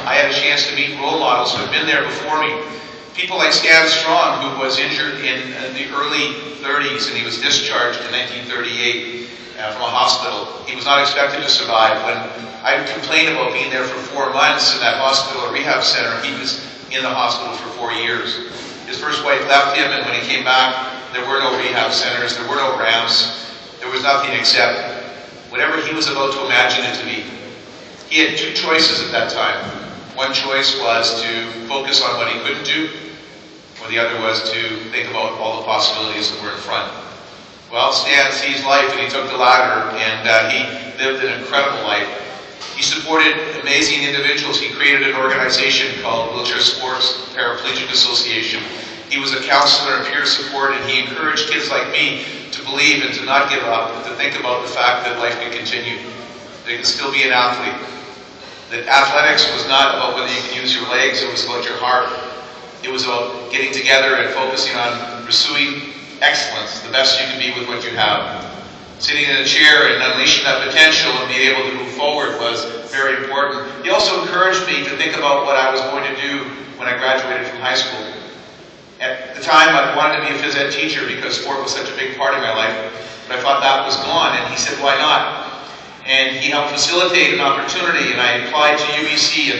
I had a chance to meet role models who had been there before me. People like Stan Strong, who was injured in the early 30s, and he was discharged in 1938 from a hospital. He was not expected to survive. When I complained about being there for 4 months in that hospital or rehab center, he was in the hospital for 4 years. His first wife left him, and when he came back, there were no rehab centers, there were no ramps, there was nothing except whatever he was about to imagine it to be. He had two choices at that time. One choice was to focus on what he couldn't do, or the other was to think about all the possibilities that were in front. Well, Stan seized life and he took the latter, and he lived an incredible life. He supported amazing individuals. He created an organization called Wheelchair Sports Paraplegic Association. He was a counselor and peer support, and he encouraged kids like me to believe and to not give up, and to think about the fact that life can continue. They can still be an athlete. That athletics was not about whether you can use your legs, it was about your heart. It was about getting together and focusing on pursuing excellence, the best you can be with what you have. Sitting in a chair and unleashing that potential and being able to move forward was very important. He also encouraged me to think about what I was going to do when I graduated from high school. At the time, I wanted to be a phys ed teacher because sport was such a big part of my life, but I thought that was gone, and he said, why not? And he helped facilitate an opportunity, and I applied to UBC,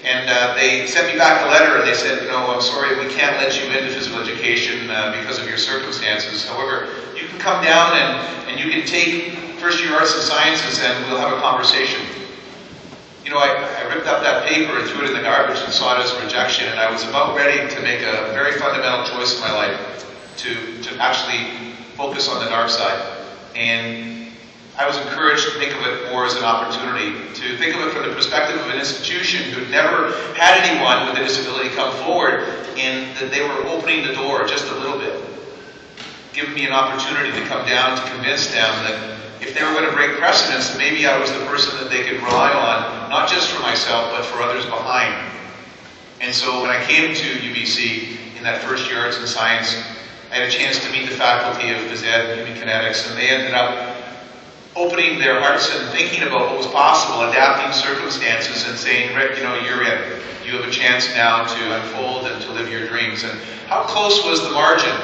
and they sent me back a letter, and they said, I'm sorry, we can't let you into physical education because of your circumstances. However, you can come down and you can take first-year arts and sciences, and we'll have a conversation. I ripped up that paper and threw it in the garbage and saw it as a rejection, and I was about ready to make a very fundamental choice in my life to actually focus on the dark side. And I was encouraged to think of it more as an opportunity, to think of it from the perspective of an institution who had never had anyone with a disability come forward, and that they were opening the door just a little bit, giving me an opportunity to come down to convince them that if they were going to break precedents, that maybe I was the person that they could rely on, not just for myself, but for others behind. And so when I came to UBC in that first year arts and science, I had a chance to meet the faculty of phys ed and human kinetics, and they ended up opening their hearts and thinking about what was possible, adapting circumstances and saying, Rick, you're in. You have a chance now to unfold and to live your dreams. And how close was the margin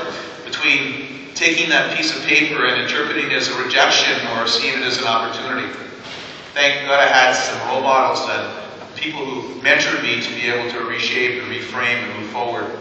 between taking that piece of paper and interpreting it as a rejection or seeing it as an opportunity? Thank God I had some role models and people who mentored me to be able to reshape and reframe and move forward.